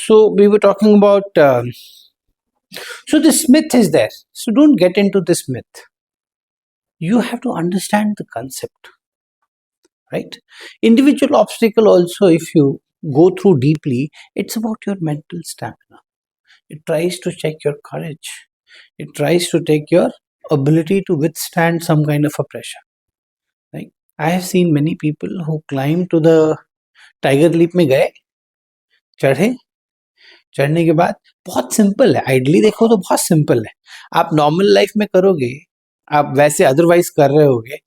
So we were talking about, so this myth is there. So don't get into this myth. You have to understand the concept, right? Individual obstacle also, if you go through deeply, it's about your mental stamina. It tries to check your courage. It tries to take your ability to withstand some kind of a pressure. Right? I have seen many people who climb to the tiger leap में गए, चढ़े, चढ़ने के बाद बहुत simple है. Ideally देखो तो बहुत सिंपल है. आप नॉर्मल लाइफ में करोगे, आप वैसे अदरवाइज कर रहे होगे,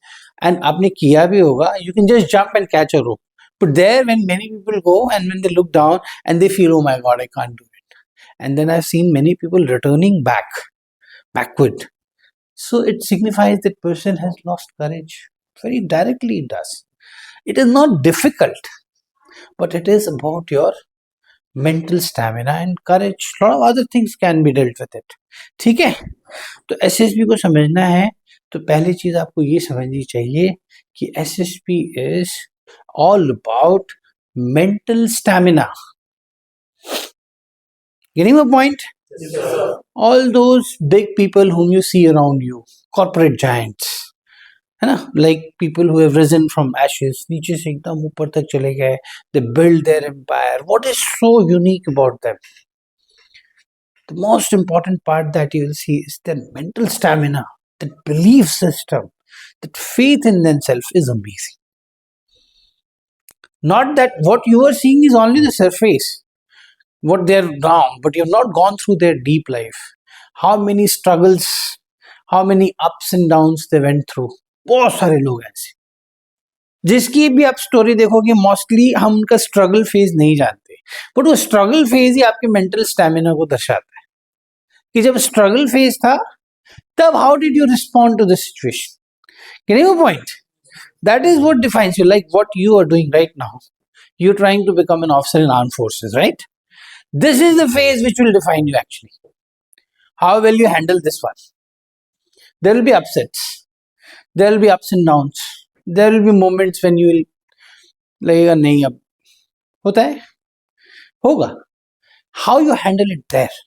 एंड आपने किया भी होगा, you can just jump and catch a rope. But there, when many people go and when they look down and they feel, oh my God, I can't do it. And then I've seen many people returning backward. So it signifies that person has lost courage. Very directly it does. It is not difficult, but it is about your mental stamina and courage. A lot of other things can be dealt with it. ठीक है? तो SSB को समझना है तो पहली चीज आपको ये समझनी चाहिए कि SSB is all about mental stamina. Getting my point? Yes, sir. All those big people whom you see around you, corporate giants, है ना, like people who have risen from ashes, नीचे से एकदम ऊपर तक चले गए, they build their empire. What is so unique about them? The most important part that you will see is their mental stamina, that belief system, that faith in themselves is amazing. Not that what you are seeing is only the surface, what they are now, but you have not gone through their deep life. How many struggles, how many ups and downs they went through. बहुत सारे लोग ऐसे जिसकी भी आप story देखोगे, mostly हम उनका स्ट्रगल फेज नहीं जानते, बट वो स्ट्रगल फेज ही आपके मेंटल स्टैमिना को दर्शाता है कि जब स्ट्रगल फेज था तब how did you respond to the situation. Getting a point? That is what defines you, like what you are doing right now. You're trying to become an officer in armed forces, right? This is the phase which will define you actually. How will you handle this one? There will be upsets. There will be ups and downs. There will be moments when you will लगेगा नहीं अब होता है, होगा. How you handle it there,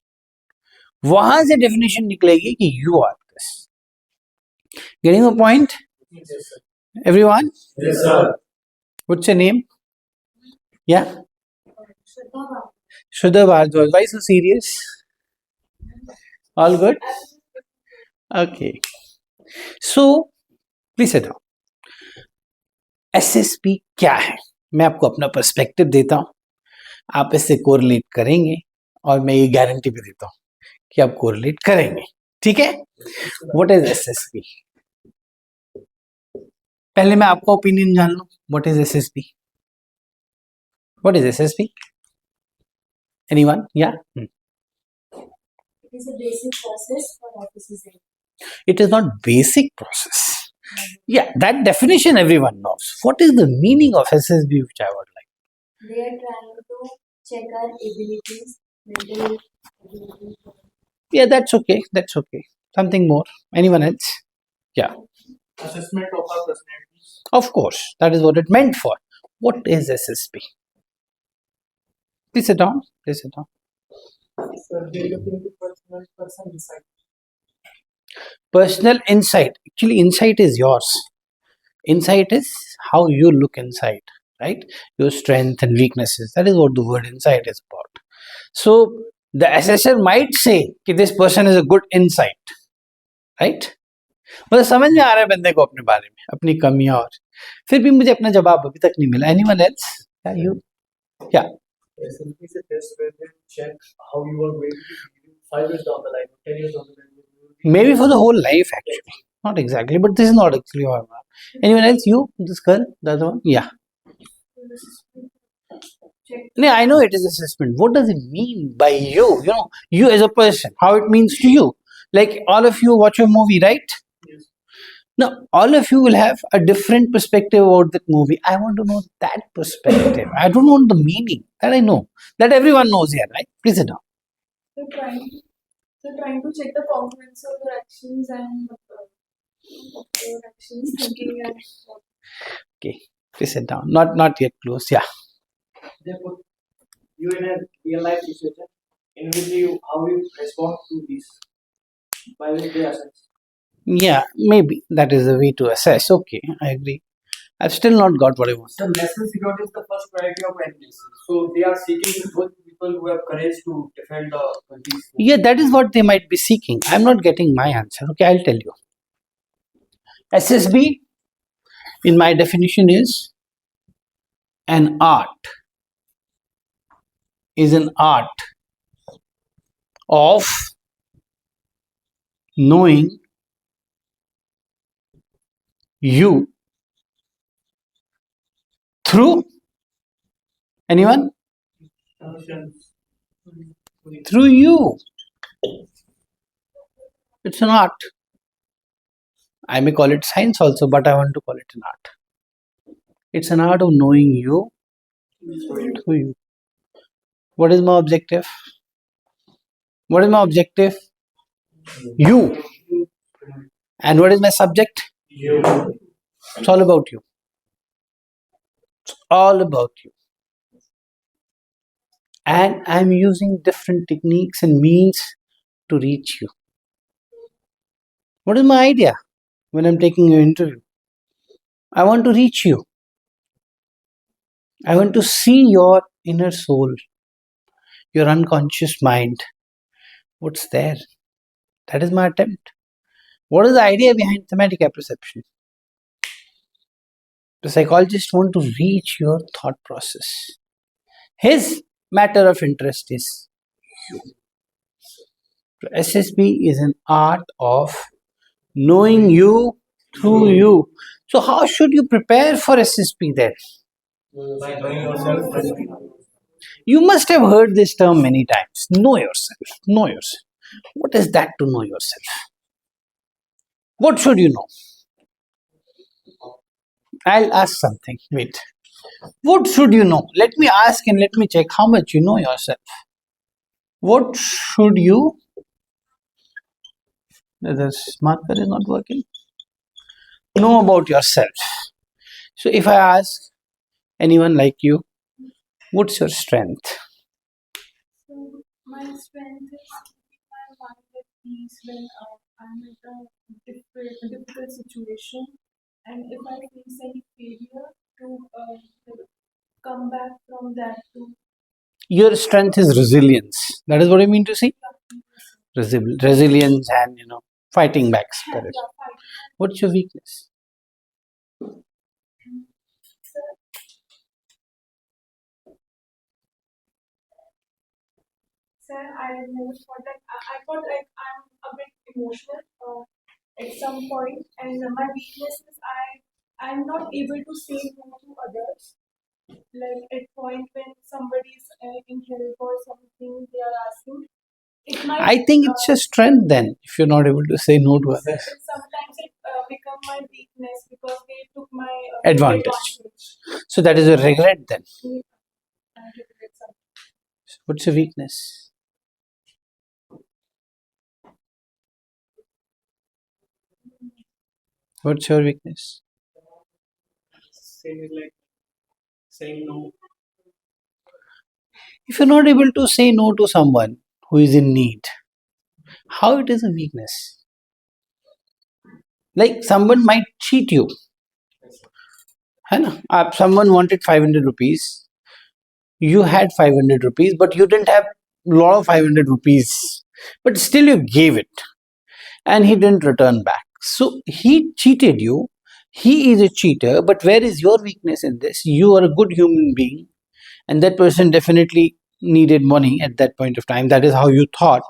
वहां से definition निकलेगी कि you are this. Getting a point? Yes, sir. Everyone? Yes, sir. What's your name? Yeah? Shraddha Bhardwaj. Why so serious? All good? Okay. So, please sit down. SSP क्या है? मैं आपको अपना perspective देता हूँ, आप इससे कोरिलेट करेंगे और मैं ये गारंटी भी देता हूँ कि आप कोरिलेट करेंगे. ठीक है? What is SSP? पहले मैं आपका ओपिनियन जान लूं. What is SSB? What is SSB? Anyone? Yeah? It is a basic process for officers. It is not basic process. Yeah, that definition everyone knows. What is the meaning of SSB, which I would like? They are trying to check our abilities, mental abilities. Yeah, that's okay. That's okay. Something more. Anyone else? Yeah. Assessment of our personalities. Of course. That is what it meant for. What is SSB? Please sit down. Please sit down. Sir, they look into person insight. Personal insight. Actually, insight is yours. Insight is how you look inside, right? Your strength and weaknesses. That is what the word insight is about. So, the assessor might say that this person is a good insight, right? मतलब समझ में आ रहा है बंदे को अपने बारे में, अपनी कमियां, और फिर भी मुझे अपना जवाब अभी तक नहीं मिला. Anyone else? Yeah, you? Yeah. SSB is a test where they check how you are going to be 5 years down the line, 10 years down the line. Maybe for the whole life actually. Not exactly, but this is not actually how. Anyone else? You? This girl? The other one? Yeah. No, I know it is assessment. What does it mean by you? You know, you as a person, how it means to you. Like all of you watch a movie, right? Yes. Now, all of you will have a different perspective about that movie. I want to know that perspective. I don't want the meaning. That I know. That everyone knows here, right? Please sit down. So trying to check the congruence of your actions and your actions, thinking and what. Okay, please sit down. Not yet close. Yeah. They put you in a real life situation in which you how you respond to these by which they assess. Yeah, maybe that is the way to assess. Okay, I agree. I've still not got what I want. So national security is the first priority of any nation. So they are seeking those people who have courage to defend the country's. Yeah, that is what they might be seeking. I'm not getting my answer. Okay, I'll tell you. SSB, in my definition, an art, is an art of knowing you through anyone? Through you. It's an art. I may call it science also, but I want to call it an art. It's an art of knowing you through you. What is my objective? What is my objective? You. And what is my subject? It's all about you. It's all about you. And I'm using different techniques and means to reach you. What is my idea when I'm taking your interview? I want to reach you. I want to see your inner soul, your unconscious mind. What's there? That is my attempt. What is the idea behind thematic apperception? The psychologist want to reach your thought process. His matter of interest is you. So SSB is an art of knowing you through you. So how should you prepare for SSB then? By knowing yourself. You must have heard this term many times. Know yourself. Know yourself. What is that to know yourself? What should you know? I'll ask something. Wait. What should you know? Let me ask and let me check how much you know yourself. What should you? This marker is not working. Know about yourself. So if I ask anyone like you, what's your strength? So my strength is keeping my mind at peace when I'm in a difficult situation, and if I face any failure, to come back from that to Your strength is resilience. That is what I mean to say. Resilience and fighting back spirit. fight. What's your weakness? Sir, I never thought that I thought like I'm a bit emotional at some point, and my weakness is I'm not able to say no to others. Like at point when somebody's in help or something they are asking, it might. I think it's your strength then, if you're not able to say no to others. Sometimes it become my weakness because they took my Advantage. So that is a regret then. I regret something. What's your weakness? What's your weakness? Same is like saying no. If you're not able to say no to someone who is in need, how it is a weakness? Like someone might cheat you. है ना? Someone wanted 500 rupees. You had 500 rupees, but you didn't have a lot of 500 rupees. But still you gave it. And he didn't return back. So he cheated you. He is a cheater. But where is your weakness in this? You are a good human being. And that person definitely needed money at that point of time. That is how you thought.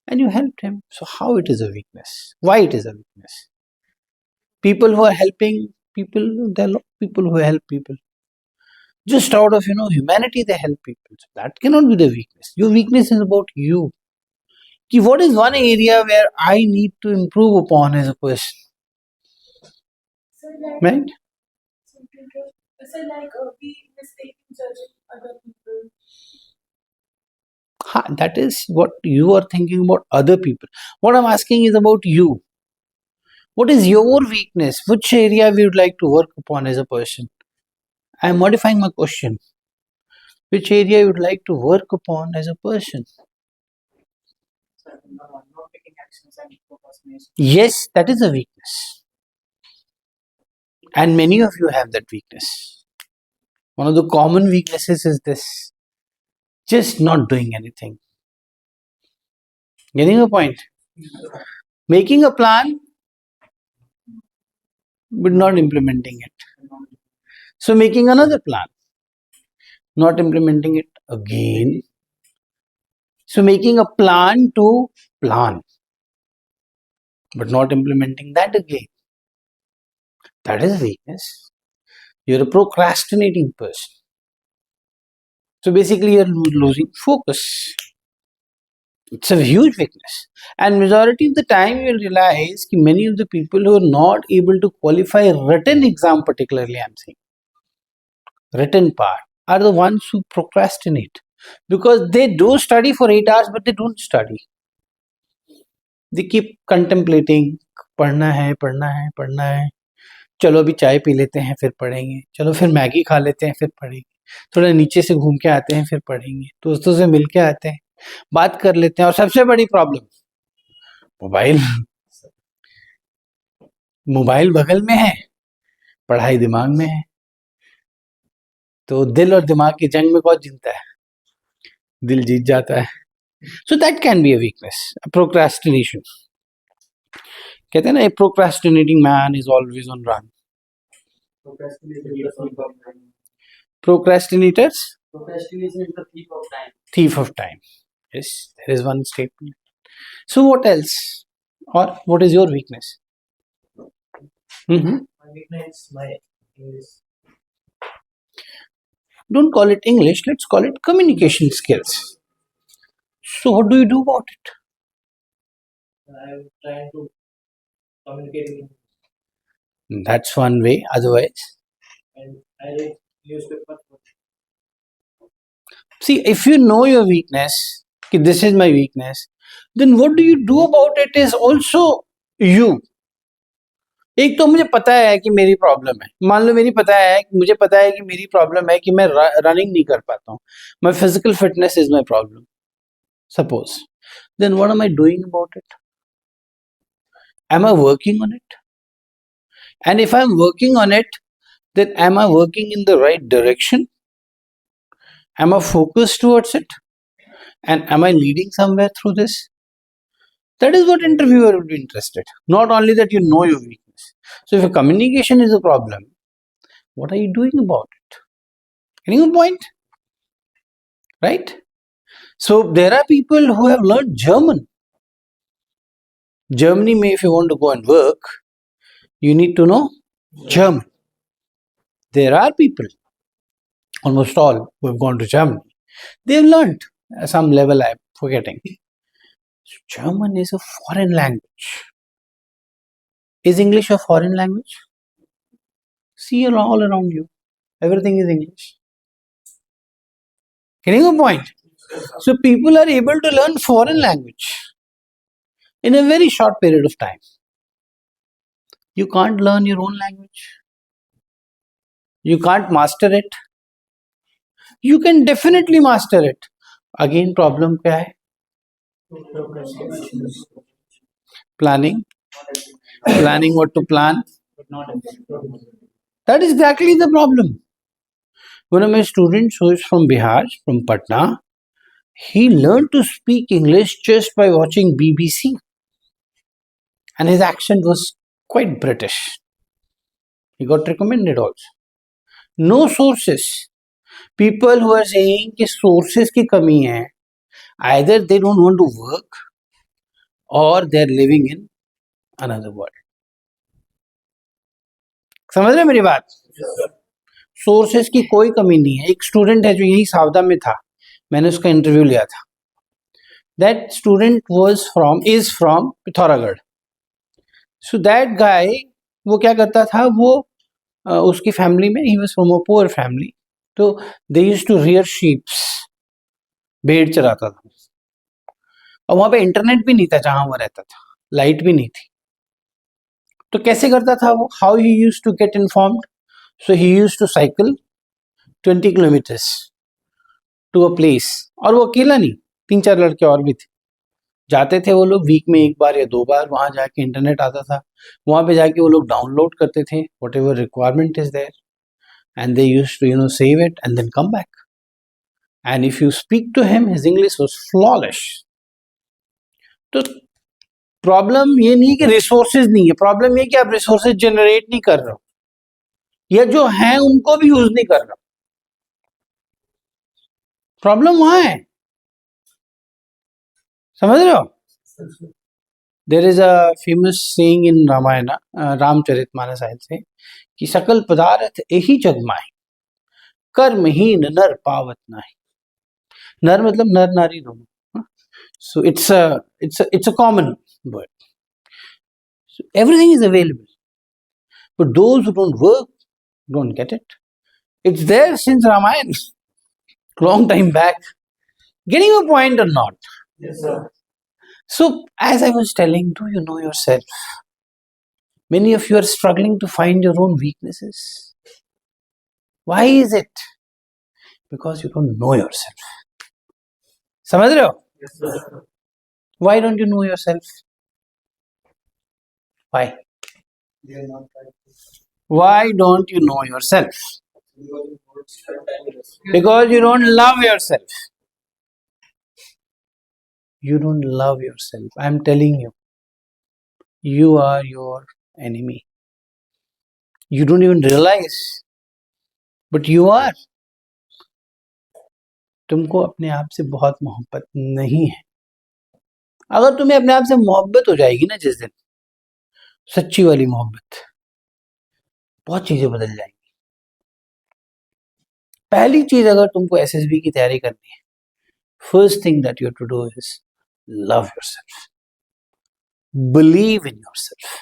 And you helped him. So how it is a weakness? Why it is a weakness? People who are helping people, there are a lot of people who help people. Just out of humanity, they help people. So that cannot be the weakness. Your weakness is about you. What is one area where I need to improve upon as a person? So like, Right? so like we mistake in judging other people. That is what you are thinking about other people. What I'm asking is about you. What is your weakness? Which area we would like to work upon as a person? I am modifying my question. Which area you would like to work upon as a person? Not taking actions and procrastination. Yes, that is a weakness. And many of you have that weakness. One of the common weaknesses is this, just not doing anything. Getting a point? Making a plan, but not implementing it. So making another plan, not implementing it again. So making a plan to plan, but not implementing that again. That is a weakness. You're a procrastinating person. So basically you're losing focus. It's a huge weakness. And majority of the time you'll realize that many of the people who are not able to qualify a written exam, particularly I'm saying, written part, are the ones who procrastinate. Because they do study for 8 hours but they don't study. They keep contemplating, पढ़ना है पढ़ना है पढ़ना है, चलो अभी चाय P लेते हैं फिर पढ़ेंगे, चलो फिर मैगी खा लेते हैं फिर पढ़ेंगे, थोड़ा नीचे से घूम के आते हैं फिर पढ़ेंगे, दोस्तों से मिल के आते हैं, बात कर लेते हैं. और सबसे बड़ी प्रॉब्लम, मोबाइल. मोबाइल बगल में है, पढ़ाई दिमाग में है. तो दिल और दिमाग की जंग में कौन जीतता है? दिल जीत जाता है. So that can be a weakness, a procrastination. कहते हैं ना, a procrastinating man is always on run. Procrastinators? Procrastination is the thief of time. Thief of time. Yes, there is one statement. So what else? Or what is your weakness? My weakness is my English. Don't call it English, let's call it communication skills. So what do you do about it? I'm trying to communicate in English. That's one way. Otherwise, And I read newspaper. see, if you know your weakness, कि this is my weakness, then what do you do about it is also you. एक तो मुझे पता है कि मेरी problem है, मान लो मुझे पता है कि मेरी प्रॉब्लम है कि मैं रनिंग नहीं कर पाता हूँ, my physical fitness is my problem, suppose. Then what am I doing about it? Am I working on it? And if I'm working on it, then am I working in the right direction? Am I focused towards it? And am I leading somewhere through this? That is what interviewer will be interested. Not only that you know your weakness. So if your communication is a problem, what are you doing about it? Getting a point? Right? So there are people who have learned German. Germany, if you want to go and work, you need to know German. There are people, almost all, who have gone to Germany. They have learned at some level, I'm forgetting. So German is a foreign language. Is English a foreign language? See all around you. Everything is English. Getting a point? So people are able to learn foreign language in a very short period of time. You can't learn your own language. You can't master it. You can definitely master it. Again, problem क्या है? Planning. Planning what to plan. But not everything. That is exactly the problem. One of my students who is from Bihar, from Patna, he learned to speak English just by watching BBC. And his accent was quite British. He got recommended also. No sources. People who are saying कि sources की कमी है, either they don't want to work or they are living in another world. समझ रहे मेरी बात? Sources की कोई कमी नहीं है. एक स्टूडेंट है जो यही सावधा में था, मैंने उसका इंटरव्यू लिया था. That student is from Pithoragarh. So that guy, वो क्या करता था, वो उसकी फैमिली में, he was from a poor family, तो they used to rear sheeps, भेड़ चराता था. और वहां पे इंटरनेट भी नहीं था जहां वो रहता था, लाइट भी नहीं थी. तो कैसे करता था वो? How he used to get informed? So he used to cycle 20 kilometers to a place, और वो अकेला नहीं, 3-4 लड़के और भी थे। जाते थे वो लोग वीक में 1 बार या 2 बार, वहां जाके इंटरनेट आता था, वहां पे जाके वो लोग डाउनलोड करते थे whatever requirement is there, and they used to save it and then come back, and if you speak to him his English was flawless. तो प्रॉब्लम ये नहीं कि रिसोर्सेज नहीं है, प्रॉब्लम ये कि आप रिसोर्सेज जनरेट नहीं कर रहे हो, या जो हैं उनको भी यूज नहीं कर रहे हो, प्रॉब्लम वहां है। समझ रहे हो? There is a famous saying in Ramayana, Ramcharitmanas से, कि सकल पदार्थ यही जग माही, कर्महीन नर पावत नाही। नर मतलब नर नारी दोनों, so it's a common word. So everything is available, but those who don't work don't get it. It's there since Ramayana, long time back. Getting a point or not? Yes, sir. So as I was telling, do you know yourself? Many of you are struggling to find your own weaknesses. Why is it? Because you don't know yourself. समझ रहे हो? Yes, sir. Why don't you know yourself? Why? They are not right. Why don't you know yourself? Because you don't spend time with us. Because you don't love yourself. You don't love yourself. I'm telling you, you are your enemy. You don't even realize, but you are. तुमको अपने आप से बहुत मोहब्बत नहीं है। अगर तुम्हें अपने आप से मोहब्बत हो जाएगी ना जिस दिन, सच्ची वाली मोहब्बत, बहुत चीजें बदल जाएंगी। पहली चीज, अगर तुमको एसएसबी की तैयारी करनी है, first thing that you have to do is love yourself, believe in yourself.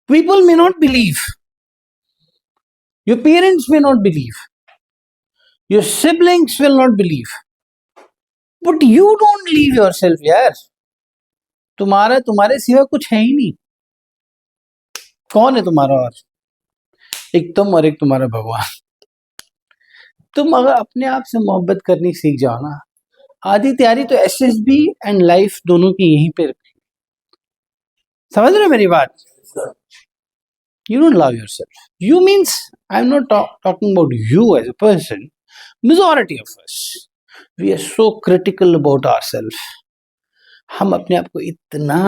People may not believe, your parents may not believe, your siblings will not believe, but you don't leave yourself यार। तुम्हारे सिवा कुछ है ही नहीं। कौन है तुम्हारा? और एक तुम और एक तुम्हारा भगवान। तुम अगर अपने आप से मोहब्बत करनी सीख जाओ ना, आधी तैयारी तो एसएसबी एंड लाइफ दोनों की यहीं पे रखी। समझ रहे हो मेरी बात? You don't love yourself. You means I'm not talking about you as a person. Majority of us, we are so critical about ourselves. हम अपने आप को इतना,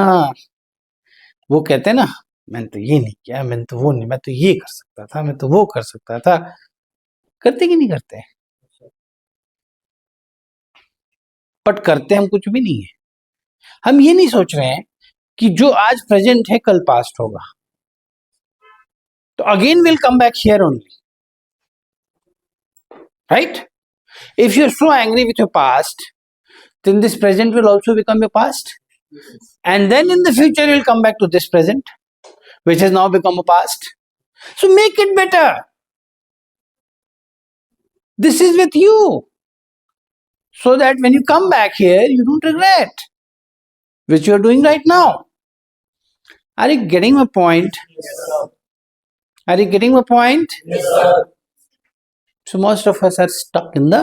वो कहते हैं ना, मैंने तो ये नहीं किया, मैंने तो वो नहीं, मैं तो ये कर सकता था, मैं तो वो कर सकता था। करते कि नहीं करते? बट करते हम कुछ भी नहीं है। हम ये नहीं सोच रहे हैं कि जो आज प्रेजेंट है कल पास्ट होगा, तो again will come back here only, right? If you're so angry with your past, then this present will also become your past. And then in the future, you'll come back to this present, which has now become a past. So make it better. This is with you. So that when you come back here, you don't regret, which you're doing right now. Are you getting my point? Yes, sir. Are you getting my point? Yes, sir. So most of us are stuck in the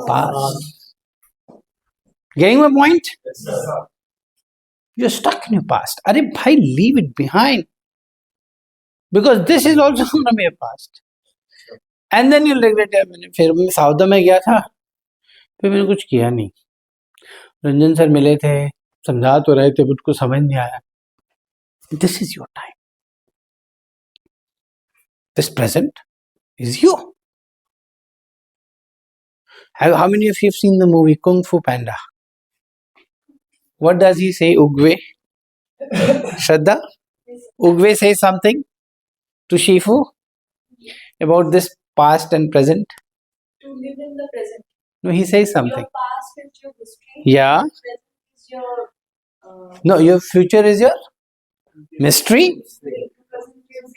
past. Getting my point? Yes, sir. You're stuck in your past. Arey bhai, leave it behind. Because this is also going to be a past. And then you'll regret it. फिर मैं सऊदा में गया था, फिर मैंने कुछ किया नहीं। रंजन सर मिले थे, समझा तो रहे थे, बट कुछ समझ नहीं आया। This is your time. This present is you. How many of you have seen the movie Kung Fu Panda? What does he say, Ugwe? Shraddha? Ugwe says something to Shifu about this past and present. To live in the present. No, he says something. Your past is your history. Yeah. Your present is your No, your future is your mystery. your present is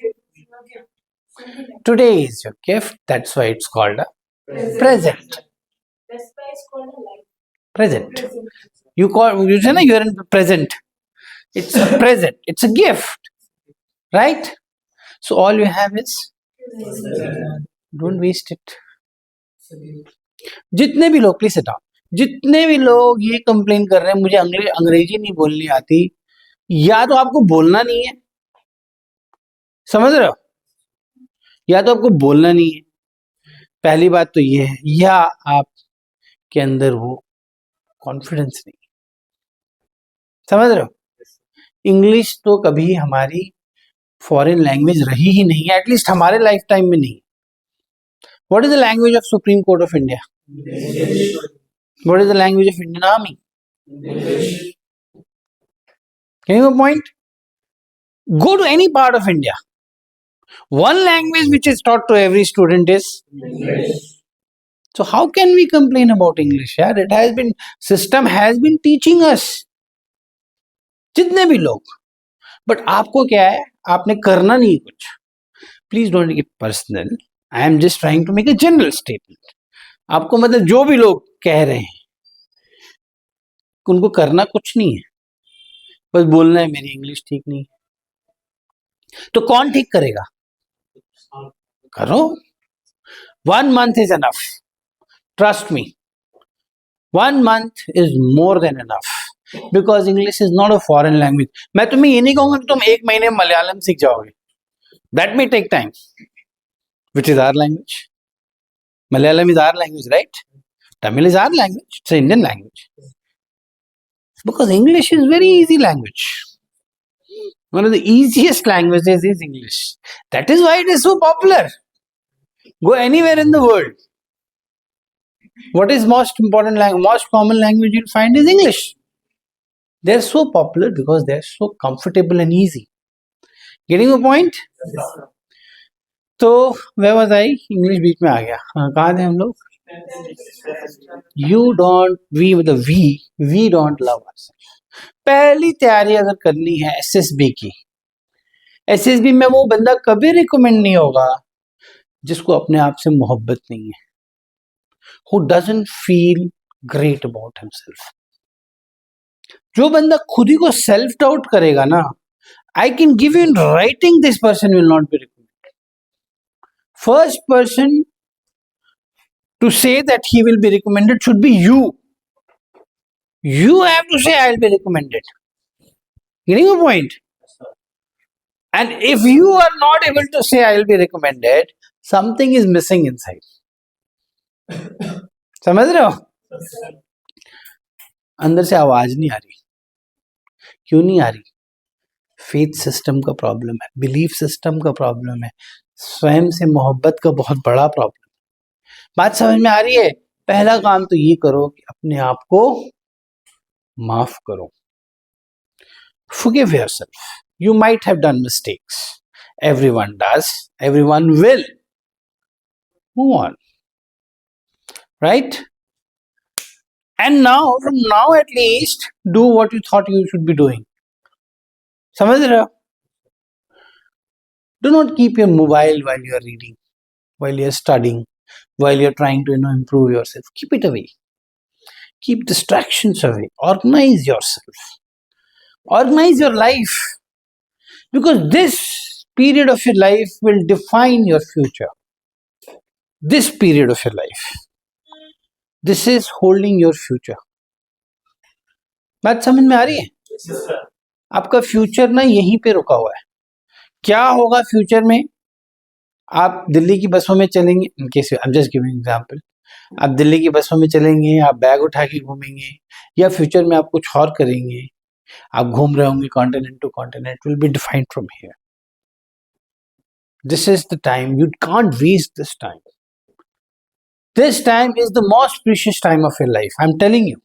your gift. Something like Today is your gift. That's why it's called a that. present. That's why it's called a life. Present. Present. You say na, you're in the present. It's a present. It's a gift. Right? So all you have is, don't waste it. जितने भी लोग, please हटाओ, जितने भी लोग ये complain कर रहे हैं मुझे अंग्रेजी नहीं बोलनी आती, या तो आपको बोलना नहीं है, समझ रहे हो, या तो आपको बोलना नहीं है, पहली बात तो ये है, या आपके अंदर वो कॉन्फिडेंस नहीं, समझ रहे हो। इंग्लिश तो कभी हमारी फॉरेन लैंग्वेज रही ही नहीं है, एटलीस्ट हमारे लाइफ टाइम में नहीं। What is the language of supreme court of India? What is the language of Indian army? Can you point? Go to any part of India. One language which is taught to every student is English. So how can we complain about English? यार, it has been, system has been teaching us. जितने भी लोग, but आपको क्या है, आपने करना नहीं कुछ. Please don't take it personal. I am just trying to make a general statement. आपको मतलब जो भी लोग कह रहे हैं उनको करना कुछ नहीं है, बस बोलना है मेरी इंग्लिश ठीक नहीं है. तो कौन ठीक करेगा? करो. 1 month is enough. Trust me. 1 month is more than enough. Because English is not a foreign language. मैं तुम्हें ये नहीं कहूंगा कि तुम 1 महीने में मलयालम सीख जाओगे. That may take time. Which is our language. Malayalam is our language, right? Tamil is our language. It's an Indian language. Because English is very easy language. One of the easiest languages is English. That is why it is so popular. Go anywhere in the world. What is most important language? Most common language you'll find is English. They're so popular because they're so comfortable and easy. Getting a point? तो where was I? English बीच में आ गया. कहाँ थे हम लोग? You don't, we don't love ourselves. पहली तैयारी अगर करनी है SSB की, SSB में वो बंदा कभी रिकमेंड नहीं होगा जिसको अपने आप से मोहब्बत नहीं है, who doesn't feel great about himself. जो बंदा खुद ही को सेल्फ डाउट करेगा ना, I can give you in writing this person will not be recommended. First person to say that he will be recommended should be you. You have to say I will be recommended. Getting a point? And if you are not able to say I will be recommended, something is missing inside. समझ रहे हो? अंदर से आवाज नहीं आ रही. क्यों नहीं आ रही? फेथ सिस्टम का प्रॉब्लम है, बिलीफ सिस्टम का प्रॉब्लम है, स्वयं से मोहब्बत का बहुत बड़ा प्रॉब्लम. बात समझ में आ रही है? पहला काम तो ये करो कि अपने आप को माफ करो. Forgive yourself. You might have done mistakes. Everyone does. Everyone will. Move on. Right? And now, from now at least, do what you thought you should be doing. समझ रहे हो? Do not keep your mobile while you are reading, while you are studying, while you are trying to improve yourself. Keep it away. Keep distractions away. Organize yourself. Organize your life. Because this period of your life will define your future. This period of your life. This is holding your future. बात समझ में आ रही है? आपका future ना यहीं पे रुका हुआ है. क्या होगा फ्यूचर में? आप दिल्ली की बसों में चलेंगे, I'm just giving example. आप दिल्ली की बसों में चलेंगे, आप बैग उठा के घूमेंगे, या फ्यूचर में आप कुछ और करेंगे, आप घूम रहे होंगे continent to continent, will be defined from here. This is the time. You can't waste this time. This time is the most precious time of your life. I'm telling you.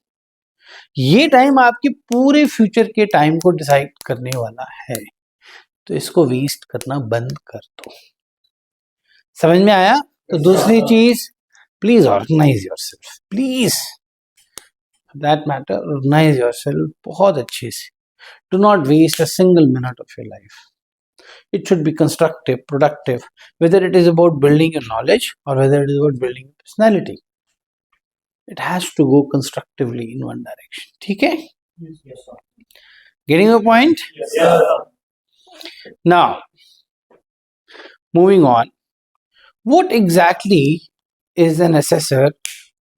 ये टाइम आपके पूरे future के time को decide करने वाला है, तो इसको वेस्ट करना बंद कर दो. समझ में आया? तो दूसरी चीज, please organise yourself. Please, that matter, organise yourself बहुत अच्छे से. Do not waste a single minute of your life. It should be constructive, productive, whether it is about building your knowledge or whether it is about building your personality. It has to go constructively in one direction. ठीक है? Yes, sir. Getting your point? Yes, sir. Now, moving on. What exactly is an assessor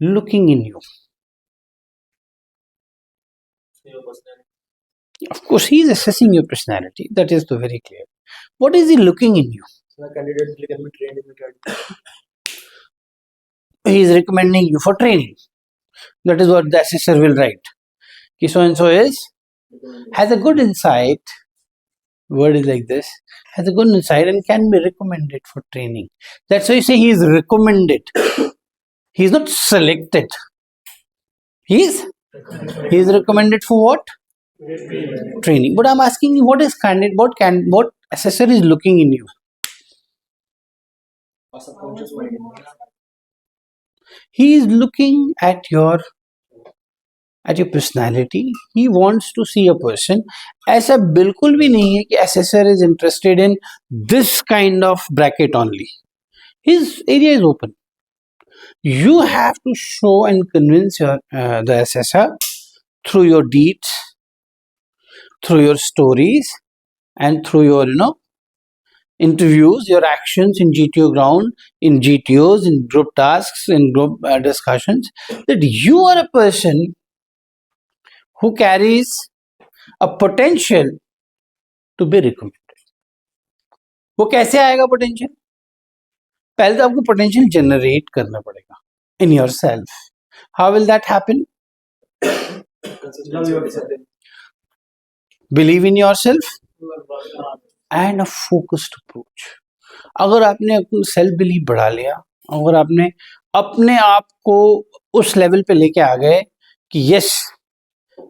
looking in you? Your personality. Of course, he is assessing your personality. That is very clear. What is he looking in you? So the candidate can be trained in the academy. He is recommending you for training. That is what the assessor will write. Ki so and so has a good insight. Word is like this. Has a good insight and can be recommended for training. That's why you say he is recommended. He is not selected. He is recommended for what? Training. But I'm asking you, what is candidate? What assessor is looking in you? Or subconscious mind. He is looking at your personality. He wants to see a person. ऐसा बिल्कुल भी नहीं है कि assessor is interested in this kind of bracket only. His area is open. You have to show and convince the assessor through your deeds, through your stories, and through your interviews, your actions in GTO ground, in GTOs, in group tasks, in group discussions, that you are a person who carries a potential to be recommended. वो कैसे आएगा potential? पहले तो आपको potential generate करना पड़ेगा in yourself. How will that happen? Believe in yourself and a focused approach. अगर आपने अपना सेल्फ बिलीव बढ़ा लिया, अगर आपने अपने आप को उस लेवल पे लेके आ गए कि yes,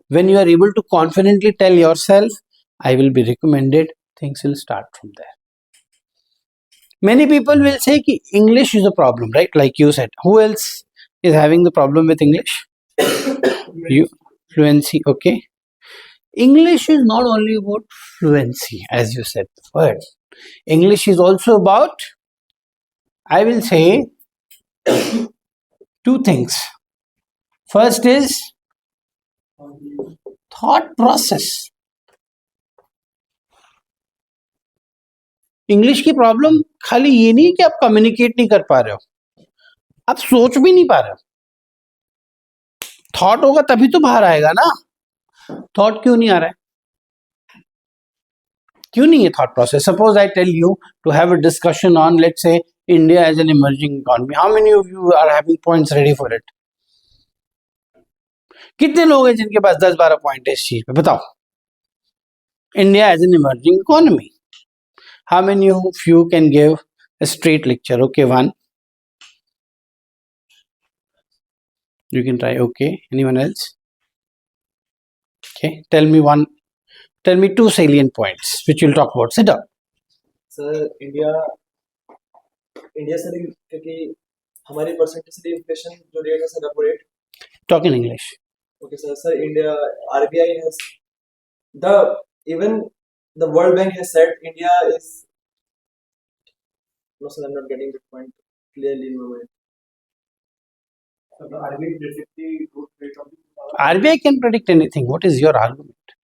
when you are able to confidently tell yourself, I will be recommended, things will start from there. Many people will say that English is a problem, right? Like you said. Who else is having the problem with English? You. Fluency, okay. English is not only about fluency, as you said. Word. English is also about, I will say, two things. First is thought process. English की problem खाली ये नहीं कि आप communicate नहीं कर पा रहे हो, आप सोच भी नहीं पा रहे हो. थॉट होगा तभी तो बाहर आएगा ना. थॉट क्यों नहीं आ रहा है? क्यों नहीं है thought process? Suppose I tell you to have a discussion on, let's say, India as an emerging economy. How many of you are having points ready for it? कितने लोग हैं जिनके पास 10-12 पॉइंट है इस चीज पे? बताओ. India as an emerging economy. How many of you can give a straight lecture? Okay, one. You can try. Okay. Anyone else? Okay. Tell me two salient points which we'll talk about. Sit down. Sir, India से क्योंकि हमारी percentage से inflation जो rate है sir repo rate. Talk in English. Okay, sir. Sir, India RBI has even the World Bank has said India is. No, sir, I'm not getting the point clearly in my mind. So the RBI predict the growth rate of the. RBI can predict anything. What is your argument?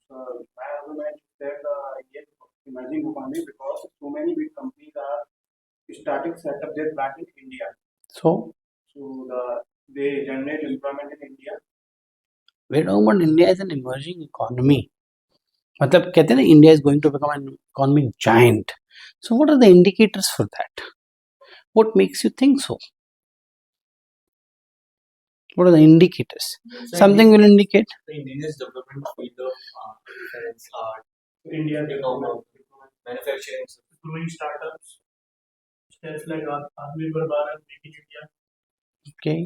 My argument is that Indian emerging economy, because so many big companies are starting to set up their plant in India. So they generate employment in India. We don't want India as an emerging economy. मतलब कहते हैं ना, India is going to become an economic giant. So what are the indicators for that? What makes you think so? What are the indicators? Something will indicate. The India's development field of finance, art, India manufacturing, growing startups, steps like Atmanirbhar Bharat, Make in India. Okay.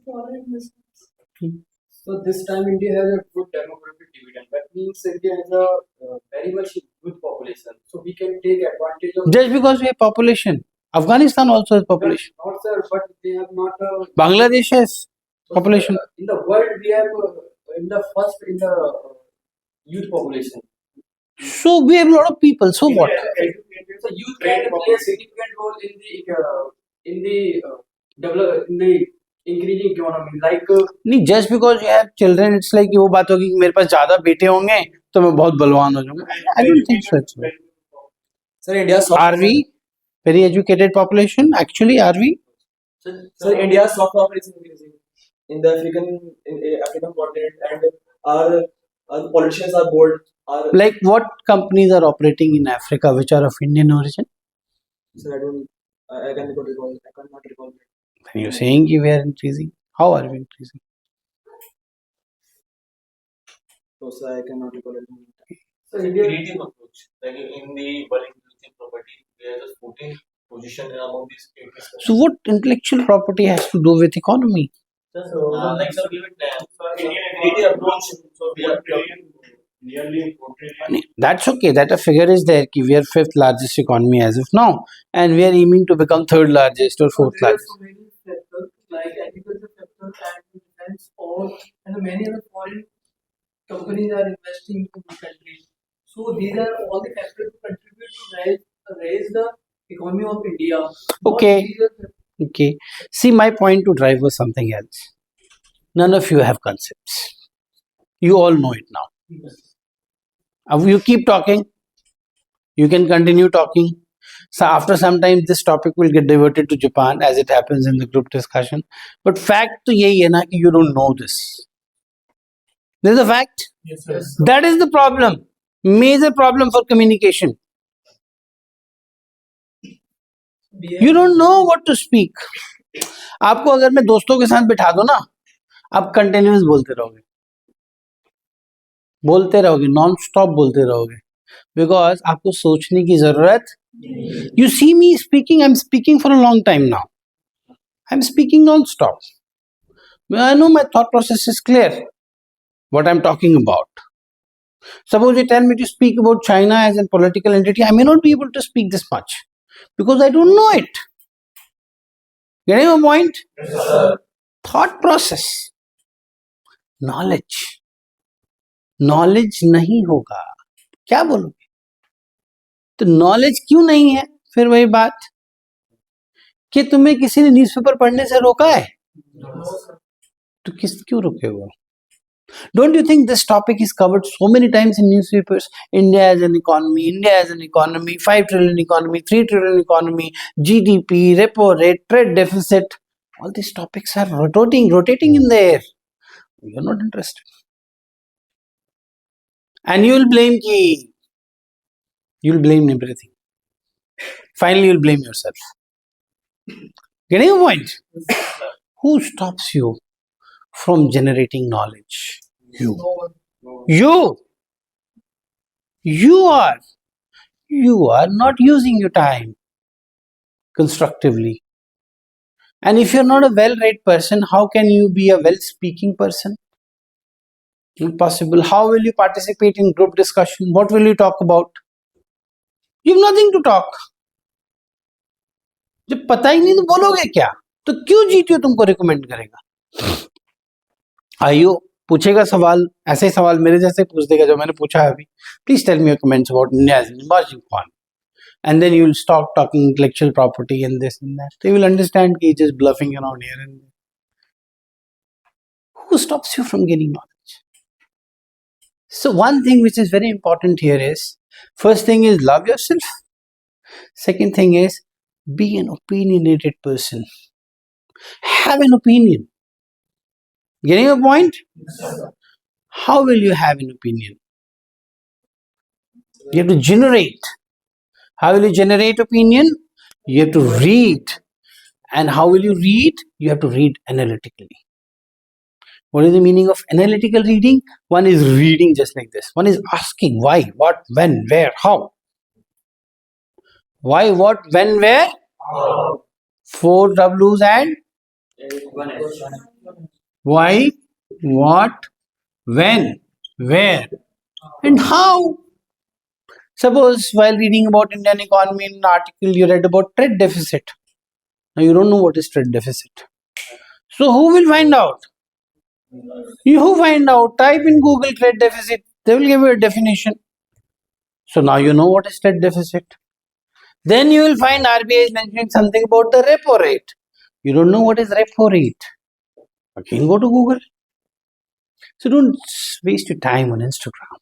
Foreign investments. So this time India has a good demographic dividend. That means India has a very much good population. So we can take advantage of. Just because we have population, Afghanistan also has population. Not sir, but they have not. Bangladesh has population. In the world, we have in the youth population. So we have a lot of people. So what? So youth can play a significant role in the increasing economy. Like नहीं, just because you have children, it's like वो बात होगी कि मेरे पास ज्यादा बेटे होंगे तो मैं बहुत बलवान हो जाऊंगा. I don't think so. sir, India. Are we very educated population? Actually, are we? So India's soft power is increasing in the African continent, and our politicians are bold. Are Like what companies are operating in Africa which are of Indian origin? so I don't. I cannot recall. I cannot recall. When you're saying we are increasing, how are we increasing? So I cannot recall it. So India, Creative approach. Like in the bulk intellectual property, we are just 14th position among these 80. So what intellectual property has to do with economy? Just like some give it time. Creative approach. So we are Nearly 4 trillion. That's okay. That a figure is there. Ki we are fifth largest economy as of now, and we are aiming to become third largest or fourth there are largest. so many sectors like agriculture sector and defense, or and many other foreign companies are investing in the country. So these are all the factors to contribute to raise the economy of India. Okay. These are Okay. See, my point to drive was something else. None of you have concepts. You all know it now. You keep talking. You can continue talking. So after some time, this topic will get diverted to Japan, as it happens in the group discussion. But fact to yehi hai na ki you don't know this. This is a fact. yes. That is the problem. Major problem for communication. You don't know what to speak. आपको अगर मैं दोस्तों के साथ बिठा दो ना, आप कंटिन्यूस बोलते रहोगे, नॉन स्टॉप बोलते रहोगे, बिकॉज आपको सोचने की जरूरत. You see me speaking, I am speaking for a long time now. I am speaking non stop. I know my thought process is clear what I'm talking about. Suppose you tell me to speak about China as a political entity, I may not be able to speak this much because I don't know it. Getting my point? Yes, sir. Thought process, knowledge. Knowledge नहीं होगा, क्या बोलोगे? तो knowledge क्यों नहीं है? फिर वही बात कि तुम्हें किसी ने न्यूज़पेपर पढ़ने से रोका है, तो क्यों रुके हो? Don't you think this topic is covered so many times in newspapers? India as an economy, 5 trillion economy, 3 trillion economy, GDP, repo rate, trade deficit. All these topics are rotating in the air. You're not interested. And you'll blame everything. Finally, you'll blame yourself. Getting a point? Who stops you from generating knowledge? You. You. You are not using your time constructively. And if you're not a well-read person, how can you be a well-speaking person? Impossible. How will you participate in group discussion? What will you talk about? You have nothing to talk. जब पता ही नहीं तो बोलोगे क्या? तो क्यों GTO तुमको recommend करेगा? आइयो पूछेगा सवाल, ऐसे ही सवाल मेरे जैसे पूछ देगा जो मैंने पूछा है अभी. Please tell me your comments about India as an emerging economy, and then you will stop talking intellectual property and this and that. They will understand he is just bluffing around here and there. Who stops you from gaining knowledge? So one thing which is very important here is, first thing is love yourself. Second thing is be an opinionated person. Have an opinion. Getting a point? How will you have an opinion? You have to generate. How will you generate opinion? You have to read. And how will you read? You have to read analytically. What is the meaning of analytical reading? One is reading just like this. One is asking why, what, when, where, how. Why, what, when, where? How. 4 W's and why, what, when, where, and how. Suppose while reading about Indian economy in an article you read about trade deficit. Now you don't know what is trade deficit. So who will find out? You find out. Type in Google trade deficit. They will give you a definition. So now you know what is trade deficit. Then you will find RBI is mentioning something about the repo rate. You don't know what is repo rate. Again go to Google. So don't waste your time on Instagram.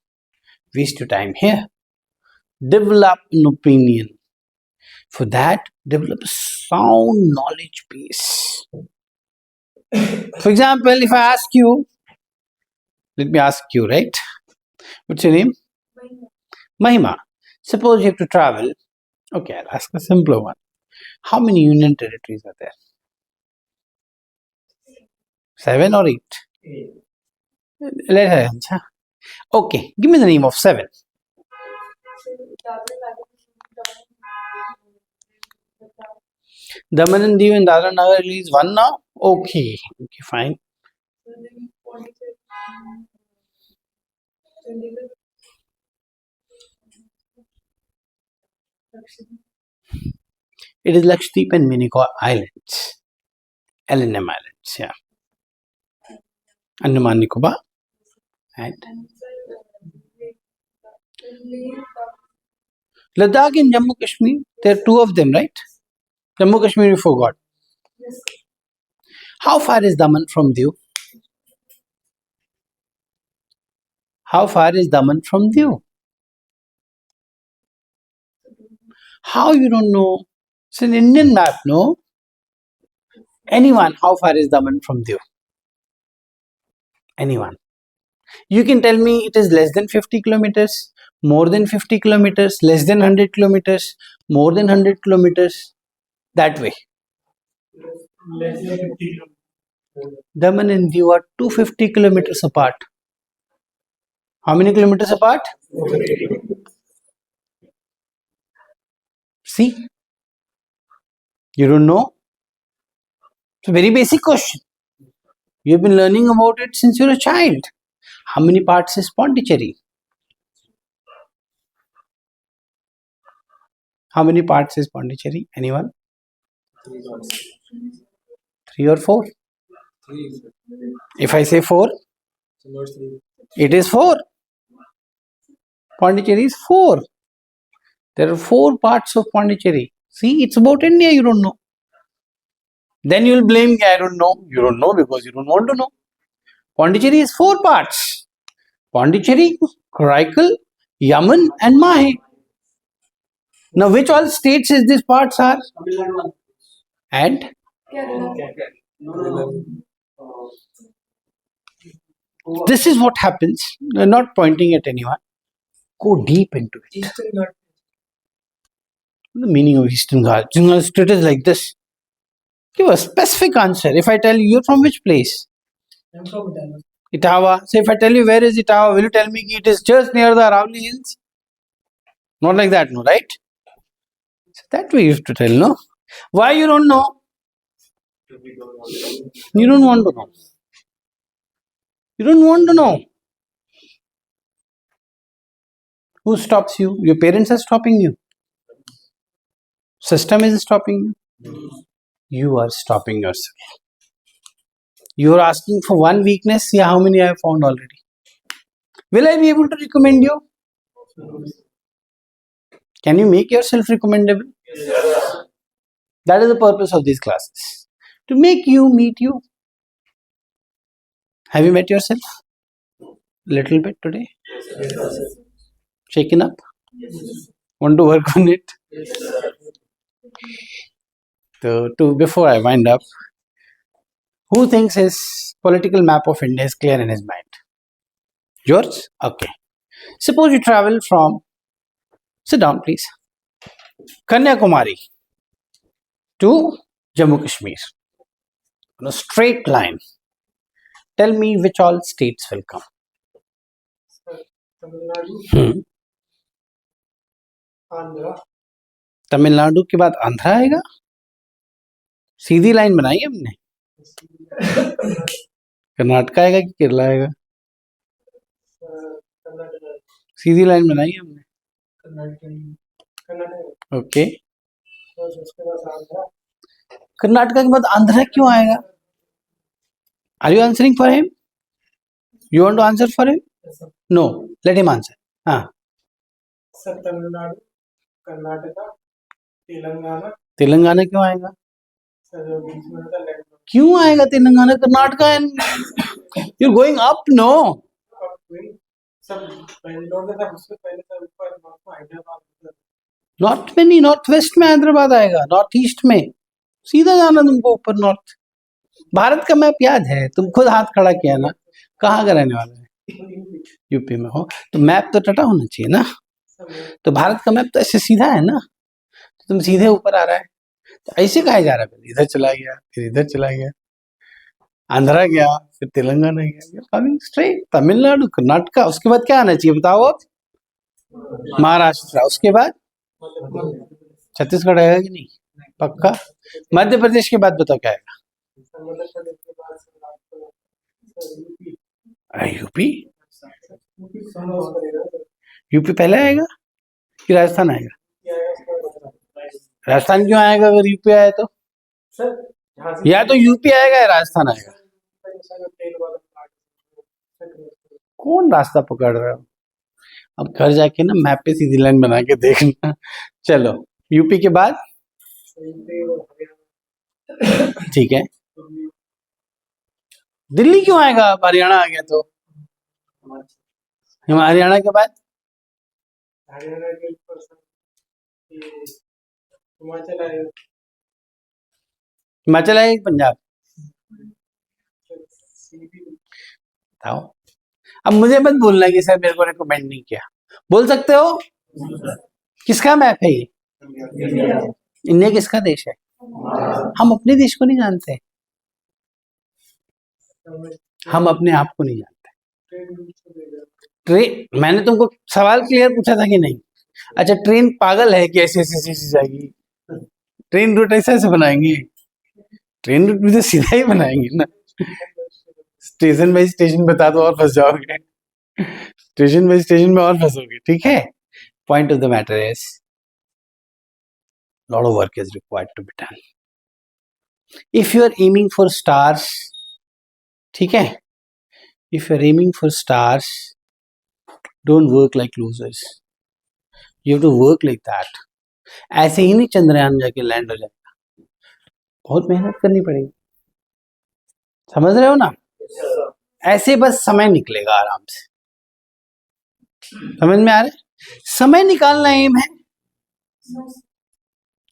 Waste your time here. Develop an opinion. For that, develop a sound knowledge base. For example, if I ask you, let me ask you, right? What's your name? Mahima. Suppose you have to travel. Okay, I'll ask a simpler one. How many union territories are there? 7 or 8? Let's have. Okay, give me the name of 7. Daman and Diu and Dadra Nagar Haveli is 1 now? Okay, fine. It is Lakshadweep and Minicoy Islands. LNM Islands, yeah. Andaman Nicobar. And Ladakh and Jammu Kashmir, there are 2 of them, right? Jammu Kashmir you forgot. How far is Daman from Diu? How far is Daman from Diu? How you don't know? It's an Indian map, no? Anyone, how far is Daman from Diu? Anyone. You can tell me it is less than 50 kilometers, more than 50 kilometers, less than 100 kilometers, more than 100 kilometers. That way. Less than 50 Daman and Diu are 250 kilometers apart. How many kilometers apart? See? You don't know? It's a very basic question. You've been learning about it since you're a child. How many parts is Pondicherry? How many parts is Pondicherry? Anyone? 3 or 4? If I say 4, it is 4. Pondicherry is 4. There are 4 parts of Pondicherry. See, it's about India, you don't know. Then you will blame, I don't know. You don't know because you don't want to know. Pondicherry is 4 parts. Pondicherry, Karaikal, Yaman and Mahe. Now, which all states is these parts are? And? This is what happens. I'm not pointing at anyone. Go deep into it. Eastern Ghat. The meaning of Eastern Ghat. Eastern Ghat state is like this. Give a specific answer. If I tell you, you're from which place? I'm from Italy. Itawa. So if I tell you where is Itawa, will you tell me it is just near the Aravalli Hills? Not like that, no, right? So that way you have to tell, no? Why you don't know? You don't want to know. You don't want to know. Who stops you? Your parents are stopping you. System is stopping you. You are stopping yourself. You are asking for one weakness. Yeah, how many I have found already? Will I be able to recommend you? Can you make yourself recommendable? Yes. That is the purpose of these classes. To make you meet you. Have you met yourself? Little bit today? Shaken up? Want to work on it? So, before I wind up, who thinks his political map of India is clear in his mind? Yours? Okay. Suppose you travel from, sit down please, Kanyakumari to Jammu Kashmir on a straight line. Tell me which all states will come. Tamil Nadu, Hmm. Andhra, Tamil Nadu के बाद आंध्रा आएगा. सीधी line बनाई है हमने. कर्नाटक आएगा कि केरला आएगा? Karnataka, सीधी line बनाई है हमने. Karnataka. ओके. बस उसके बाद आंध्रा. कर्नाटका के बाद आंध्रा क्यों आएगा? Are you answering for him? You want to answer for him? Yes, sir. No. Let him answer. हाँ. Sir, Tamil Nadu, Karnataka, Telangana. Telangana क्यों आएगा? Sir, जो बीच में होता है land block. क्यों आएगा Telangana? Karnataka and you're going up, no? और कोई सब बेंगलोर में था उससे पहले सर ऊपर नॉर्थ में हैदराबाद उधर. नॉर्थ में नहीं, नॉर्थ वेस्ट में हैदराबाद आएगा. नॉर्थ ईस्ट में सीधा जाना तुमको ऊपर नॉर्थ. भारत का मैप याद है, तुम खुद हाथ खड़ा किया ना, कहाँ का रहने वाला है? यूपी में हो तो मैप तो टटा होना चाहिए ना। तो भारत का मैप तो ऐसे सीधा है ना, तो तुम सीधे ऊपर आ रहा है, तो ऐसे कहा जा रहा है, पहले इधर चला गया, फिर इधर चला गया, आंध्रा गया, फिर तेलंगाना गया, कमिंग स्ट्रेट तमिलनाडु, कर्नाटका, उसके बाद क्या आना चाहिए बताओ अब? महाराष्ट्र, उसके बाद छत्तीसगढ़ आएगा कि नहीं? पक्का। मध्य प्रदेश के बाद बताओ क्या आएगा? यूपी। यूपी पहले आएगा कि राजस्थान आएगा? राजस्थान क्यों आएगा अगर यूपी आया तो? या तो यूपी आएगा या राजस्थान आएगा। कौन रास्ता पकड़ रहा हो? अब घर जाके ना मैप पे सीधी लाइन बना के देखना। चलो यूपी के बाद ठीक है, दिल्ली क्यों आएगा? अब हरियाणा आ गया तो हरियाणा के बाद हिमाचल आएगा कि पंजाब? बताओ। अब मुझे मत बोलना कि सर मेरे को रिकमेंड नहीं किया, बोल सकते हो? किसका मैप है ये? इंडिया किसका देश है? हम अपने देश को नहीं जानते, हम अपने आप को नहीं जानते। ट्रेन, मैंने तुमको सवाल क्लियर पूछा था कि नहीं? अच्छा ट्रेन पागल है कि ऐसे ऐसे ऐसे जाएगी? ट्रेन रूट ऐसे ऐसे बनाएंगे? ट्रेन रूट भी तो सीधा ही बनाएंगे ना। स्टेशन बाई स्टेशन बता दो और फंस जाओगे, स्टेशन बाई स्टेशन में और फंसोगे। ठीक है, point of the matter is lot of work is required to be done. If you are aiming for stars, ठीक है, if you are aiming for stars, don't work like losers. You have to work like that. ऐसे ही नहीं चंद्रयान जाके land हो जाएगा, बहुत मेहनत करनी पड़ेगी, समझ रहे हो ना? ऐसे बस समय निकलेगा आराम से, समझ में आ रहा है? समय निकालना एम है,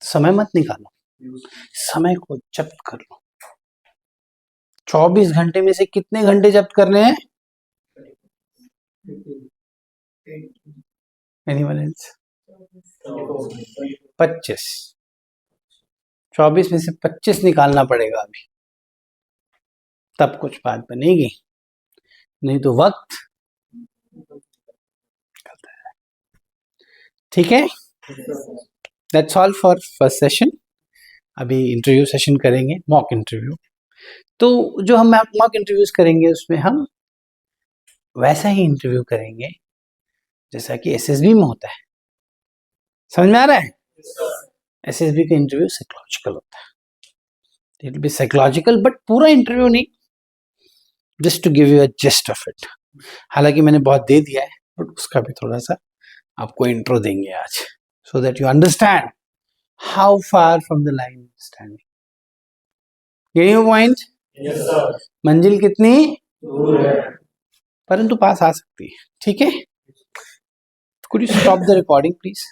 समय मत निकालो, समय को जब्त कर लो। 24 घंटे में से कितने घंटे जब्त करने हैं? Anyone else? 25। 24 में से 25 निकालना पड़ेगा अभी, तब कुछ बात बनेगी, नहीं तो वक्त ठीक है। That's all for first session. अभी इंटरव्यू सेशन करेंगे, मॉक इंटरव्यू। तो जो हम मॉक इंटरव्यूज करेंगे उसमें हम वैसा ही इंटरव्यू करेंगे जैसा कि एसएसबी में होता है, समझ में आ रहा है? एसएसबी का इंटरव्यू साइकोलॉजिकल होता है, it will be psychological, but पूरा इंटरव्यू नहीं, just to give you a gist of it. हालांकि मैंने बहुत दे दिया है, बट उसका भी थोड़ा सा आपको इंट्रो देंगे आज, so that you understand how far from the line standing. यही पॉइंट? मंजिल कितनी दूर है, परंतु पास आ सकती है। ठीक है, could you stop the recording please?